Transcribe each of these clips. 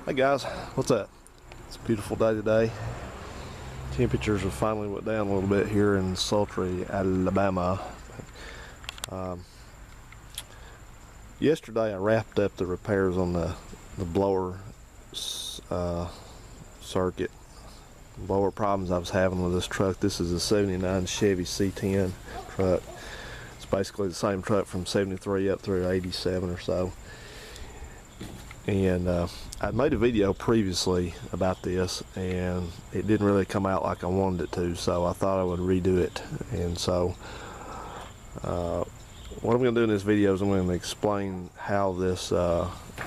Hey guys, what's up? It's a beautiful day today. Temperatures have finally went down a little bit here in sultry Alabama. Yesterday I wrapped up the repairs on the blower circuit. Blower problems I was having with this truck. This is a 79 Chevy C10 truck. It's basically the same truck from 73 up through 87 or so. And I made a video previously about this and it didn't really come out like I wanted it to, so I thought I would redo it. And so what I'm going to do in this video is I'm going to explain how this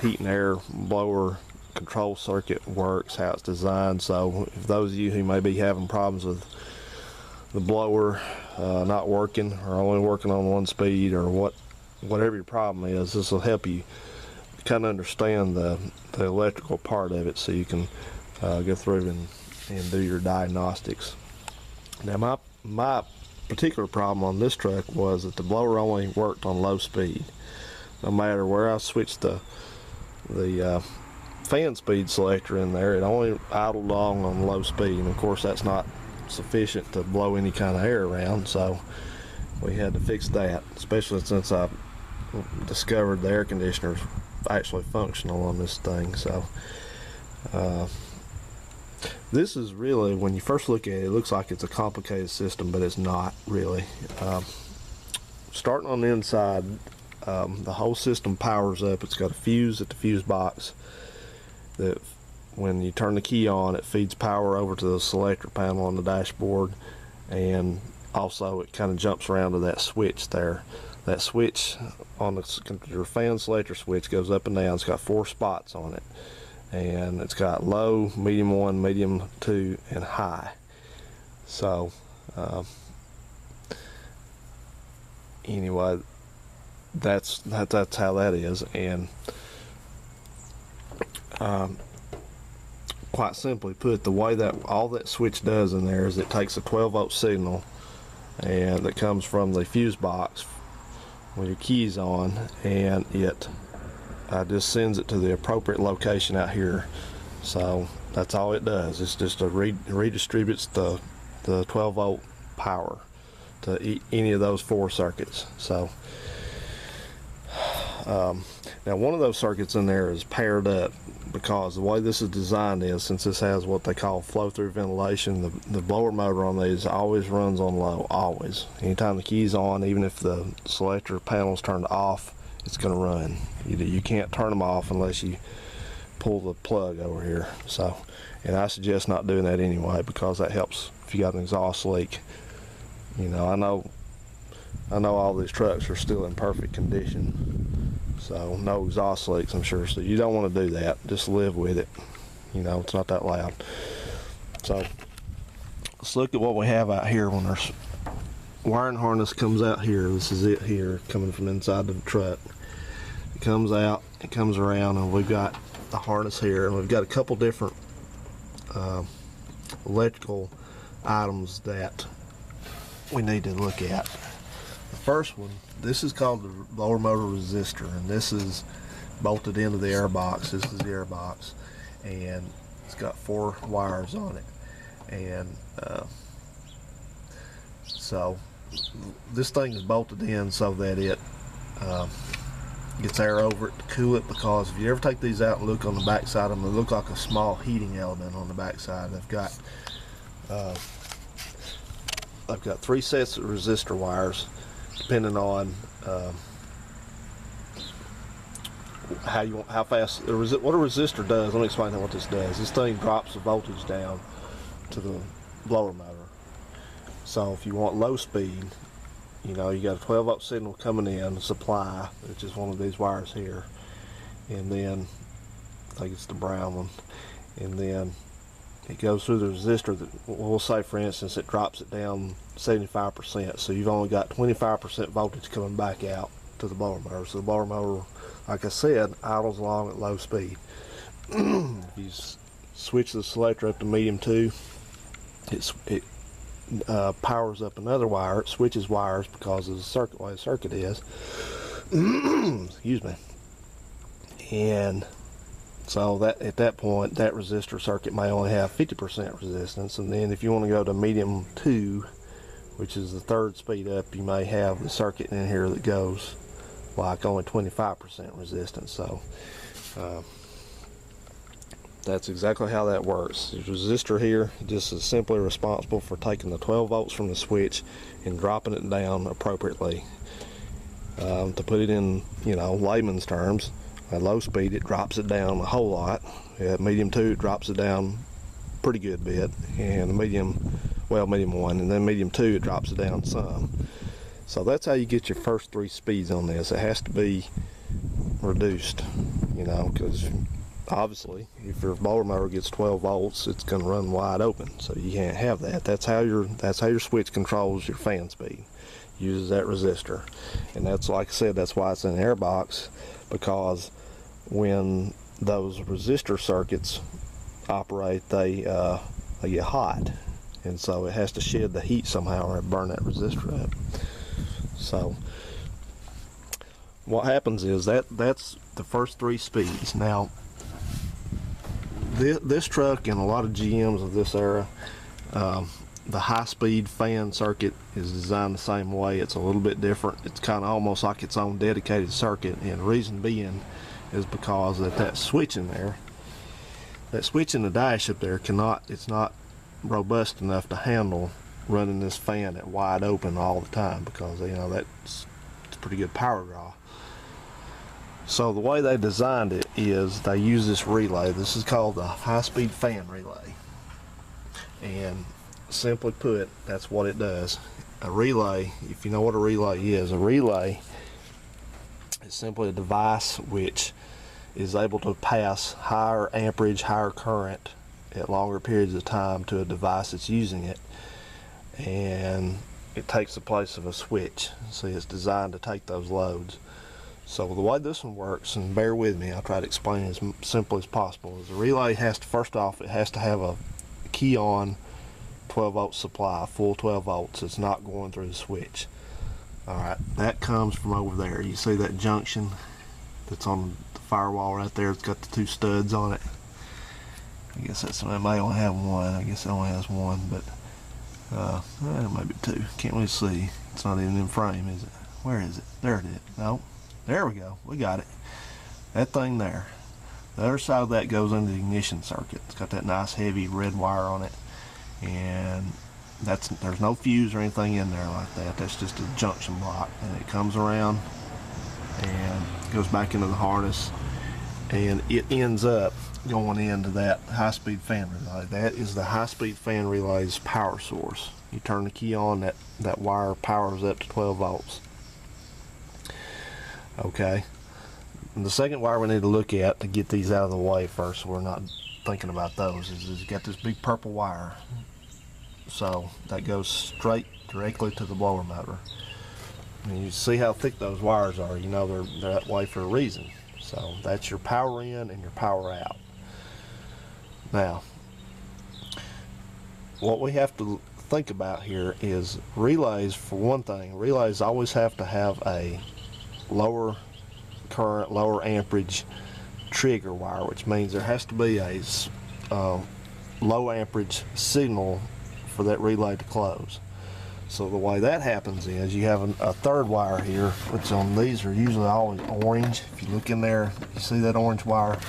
heat and air blower control circuit works, how it's designed. So if those of you who may be having problems with the blower not working or only working on one speed or whatever your problem is, this will help you kind of understand the electrical part of it, so you can go through and do your diagnostics. Now my particular problem on this truck was that the blower only worked on low speed. No matter where I switched the fan speed selector in there, it only idled along on low speed, and of course that's not sufficient to blow any kind of air around, so we had to fix that, especially since I discovered the air conditioner's actually functional on this thing. So this is really, when you first look at it, it looks like it's a complicated system, but it's not really. Starting on the inside, the whole system powers up. It's got a fuse at the fuse box that when you turn the key on, it feeds power over to the selector panel on the dashboard, and also it kind of jumps around to that switch there. That switch on your fan selector switch goes up and down. It's got 4 spots on it, and it's got low, medium 1, medium 2, and high. So anyway, that's how that is. And quite simply put, the way that all that switch does in there is it takes a 12-volt signal and that comes from the fuse box when your key's on, and it just sends it to the appropriate location out here. So that's all it does. It's just redistributes the 12-volt power to any of those 4 circuits. So now one of those circuits in there is paired up, because the way this is designed is, since this has what they call flow-through ventilation, the blower motor on these always runs on low, always. Anytime the key's on, even if the selector panel's turned off, it's going to run. You can't turn them off unless you pull the plug over here. So, and I suggest not doing that anyway, because that helps if you got an exhaust leak. You know, I know all these trucks are still in perfect condition, so no exhaust leaks, I'm sure. So you don't want to do that. Just live with it. You know, it's not that loud. So let's look at what we have out here. When our wiring harness comes out here, this is it here, coming from inside of the truck. It comes out, it comes around, and we've got the harness here, and we've got a couple different electrical items that we need to look at. The first one, this is called the blower motor resistor, and this is bolted into the air box. This is the air box, and it's got 4 wires on it. And so this thing is bolted in so that it gets air over it to cool it, because if you ever take these out and look on the back side of them, they look like a small heating element on the back side. I've got 3 sets of resistor wires, depending on how fast what a resistor does. Let me explain what this does. This thing drops the voltage down to the blower motor. So if you want low speed, you know, you got a 12-volt signal coming in, supply, which is one of these wires here, and then I think it's the brown one, and then it goes through the resistor. That we'll say, for instance, it drops it down 75%, so you've only got 25% voltage coming back out to the blower motor. So the blower motor, like I said, idles along at low speed. If you switch the selector up to medium 2, it powers up another wire. It switches wires because of the way the circuit is. Excuse me. And So that at that point, that resistor circuit may only have 50% resistance, and then if you want to go to medium 2, which is the third speed up, you may have the circuit in here that goes like only 25% resistance. So that's exactly how that works. The resistor here just is simply responsible for taking the 12 volts from the switch and dropping it down appropriately. To put it in, layman's terms, at low speed it drops it down a whole lot. At medium 2 it drops it down pretty good bit, and the medium 1, and then medium 2 it drops it down some. So that's how you get your first 3 speeds on this. It has to be reduced, because obviously if your blower motor gets 12 volts, it's going to run wide open, so you can't have that. That's how your switch controls your fan speed. Uses that resistor, and that's, like I said, that's why it's in an air box, because when those resistor circuits operate, they get hot, and so it has to shed the heat somehow or burn that resistor up. So what happens is that's the first 3 speeds. Now this truck and a lot of GMs of this era, the high-speed fan circuit is designed the same way. It's a little bit different. It's kind of almost like its own dedicated circuit, and the reason being is because that switch in there, that switch in the dash up there it's not robust enough to handle running this fan at wide open all the time, because it's a pretty good power draw. So the way they designed it is they use this relay. This is called the high-speed fan relay, and simply put, that's what it does. A relay, if you know what a relay is simply a device which is able to pass higher amperage, higher current at longer periods of time to a device that's using it, and it takes the place of a switch. See, it's designed to take those loads. So the way this one works, and bear with me, I'll try to explain it as simply as possible, is the relay has to, first off, it has to have a key on 12 volt supply, full 12 volts. It's not going through the switch. Alright, that comes from over there. You see that junction that's on the firewall right there? It's got the 2 studs on it. I guess it may only have 1. I guess it only has 1, but maybe 2. Can't really see. It's not even in frame, is it? Where is it? There it is. No. There we go. We got it. That thing there. The other side of that goes into the ignition circuit. It's got that nice heavy red wire on it, and there's no fuse or anything in there like that. That's just a junction block, and it comes around and goes back into the harness, and it ends up going into that high-speed fan relay. That is the high-speed fan relay's power source. You turn the key on, that wire powers up to 12 volts. Okay, and the second wire we need to look at to get these out of the way first, so we're not thinking about those, is you got this big purple wire. So that goes straight directly to the blower motor. And you see how thick those wires are. They're that way for a reason. So that's your power in and your power out. Now, what we have to think about here is relays. For one thing, relays always have to have a lower current, lower amperage trigger wire, which means there has to be a low amperage signal for that relay to close. So the way that happens is you have a third wire here, which on these are usually always orange. If you look in there, you see that orange wire?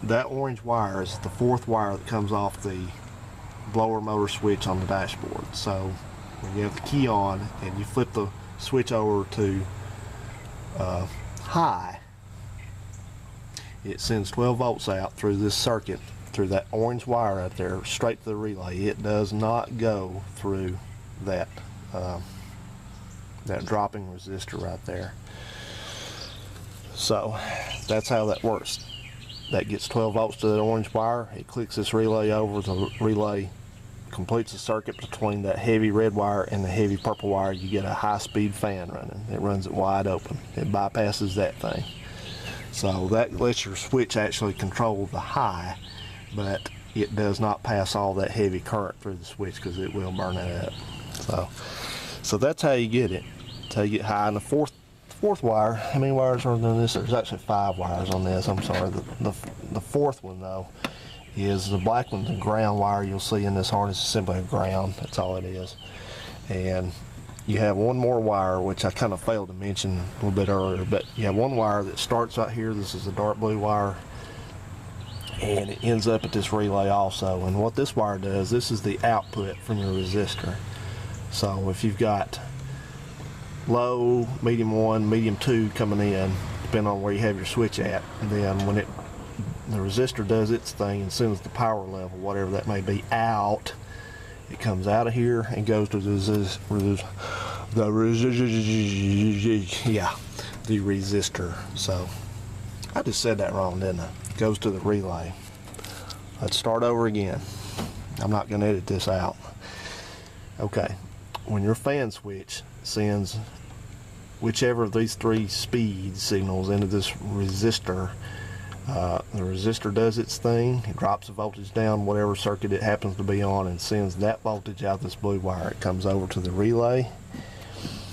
That orange wire is the 4th wire that comes off the blower motor switch on the dashboard. So when you have the key on and you flip the switch over to high, it sends 12 volts out through this circuit, through that orange wire right there, straight to the relay. It does not go through that dropping resistor right there. So that's how that works. That gets 12 volts to that orange wire. It clicks this relay over. The relay completes the circuit between that heavy red wire and the heavy purple wire. You get a high-speed fan running. It runs it wide open. It bypasses that thing. So that lets your switch actually control the high, but it does not pass all that heavy current through the switch, because it will burn it up. So that's how you get it. That's how you get high. And the fourth wire, how many wires are on this? There's actually 5 wires on this. I'm sorry. The fourth one though is the black one's a ground wire. You'll see in this harness is simply a ground. That's all it is. And you have one more wire, which I kind of failed to mention a little bit earlier, but you have one wire that starts right here. This is a dark blue wire, and it ends up at this relay also. And what this wire does, this is the output from your resistor. So if you've got low, medium 1, medium 2 coming in, depending on where you have your switch at, then when the resistor does its thing and sends the power level, whatever that may be, out, it comes out of here and goes to the resistor. So I just said that wrong, didn't I? It goes to the relay. Let's start over again. I'm not going to edit this out. Okay, when your fan switch sends whichever of these 3 speed signals into this resistor, the resistor does its thing. It drops the voltage down, whatever circuit it happens to be on, and sends that voltage out this blue wire. It comes over to the relay.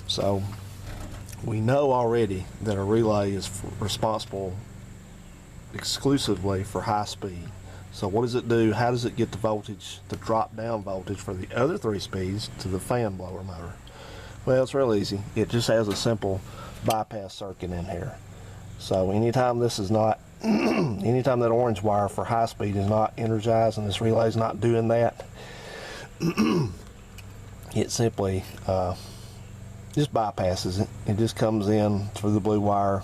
So we know already that a relay is responsible exclusively for high speed. So what does it do? How does it get the voltage, the drop down voltage for the other 3 speeds to the fan blower motor? Well, it's real easy. It just has a simple bypass circuit in here. So anytime this is not, anytime that orange wire for high speed is not energized and this relay is not doing that, it simply just bypasses it. It just comes in through the blue wire,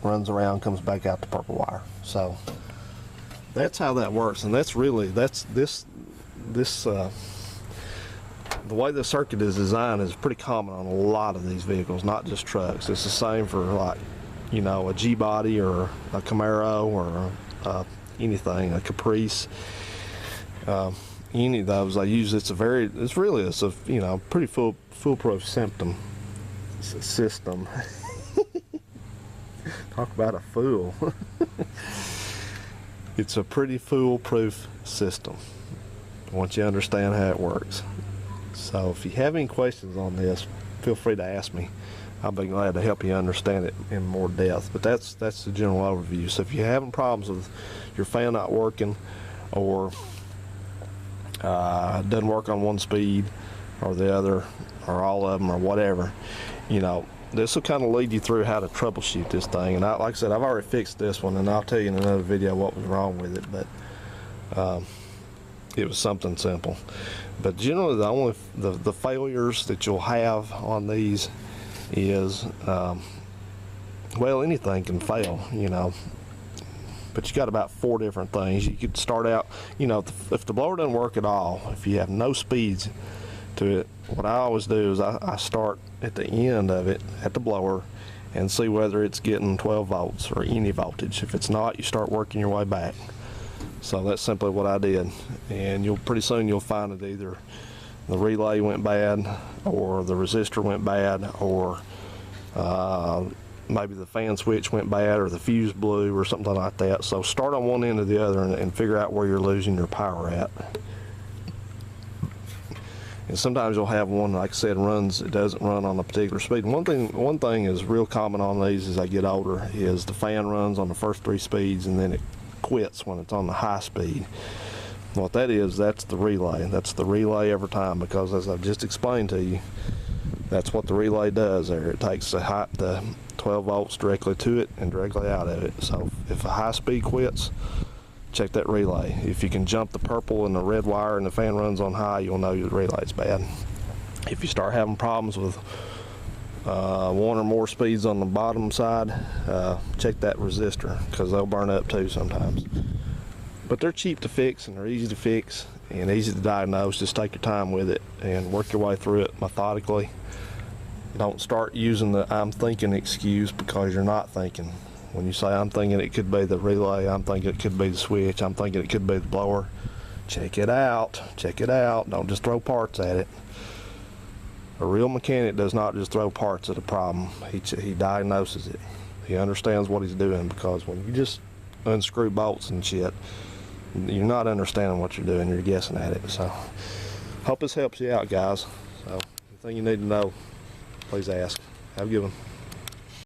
runs around, comes back out the purple wire. So that's how that works, and that's really, the way the circuit is designed is pretty common on a lot of these vehicles, not just trucks. It's the same for, like, you know, a G-body or a Camaro or anything, a Caprice. Any of those I use. It's really a you know, pretty foolproof system. Talk about a fool. It's a pretty foolproof system once you understand how it works. So if you have any questions on this, feel free to ask me. I'll be glad to help you understand it in more depth. But that's the general overview. So if you're having problems with your fan not working, or it doesn't work on one speed or the other, or all of them, or whatever, you know, this will kind of lead you through how to troubleshoot this thing. And like I said, I've already fixed this one, and I'll tell you in another video what was wrong with it. But it was something simple. But generally, the failures that you'll have on these is, well, anything can fail, you know. But you got about 4 different things. You could start out, you know, if the blower doesn't work at all, if you have no speeds to it, what I always do is I start at the end of it at the blower and see whether it's getting 12 volts or any voltage. If it's not, you start working your way back. So that's simply what I did, and pretty soon you'll find that either the relay went bad, or the resistor went bad, or maybe the fan switch went bad, or the fuse blew, or something like that. So start on one end or the other and figure out where you're losing your power at. And sometimes you'll have one, like I said, it doesn't run on a particular speed. One thing is real common on these as I get older is the fan runs on the first 3 speeds and then it quits when it's on the high speed. What that is, that's the relay. That's the relay every time, because as I've just explained to you, that's what the relay does there. It takes the 12 volts directly to it and directly out of it. So if a high speed quits, check that relay. If you can jump the purple and the red wire and the fan runs on high, you'll know your relay's bad. If you start having problems with 1 or more speeds on the bottom side, check that resistor, because they'll burn up too sometimes. But they're cheap to fix, and they're easy to fix and easy to diagnose. Just take your time with it and work your way through it methodically. Don't start using the "I'm thinking" excuse, because you're not thinking. When you say "I'm thinking it could be the relay," "I'm thinking it could be the switch," "I'm thinking it could be the blower," check it out. Check it out. Don't just throw parts at it. A real mechanic does not just throw parts at a problem. He diagnoses it. He understands what he's doing, because when you just unscrew bolts and shit, you're not understanding what you're doing. You're guessing at it. So hope this helps you out, guys. So anything you need to know, please ask. Have a good one.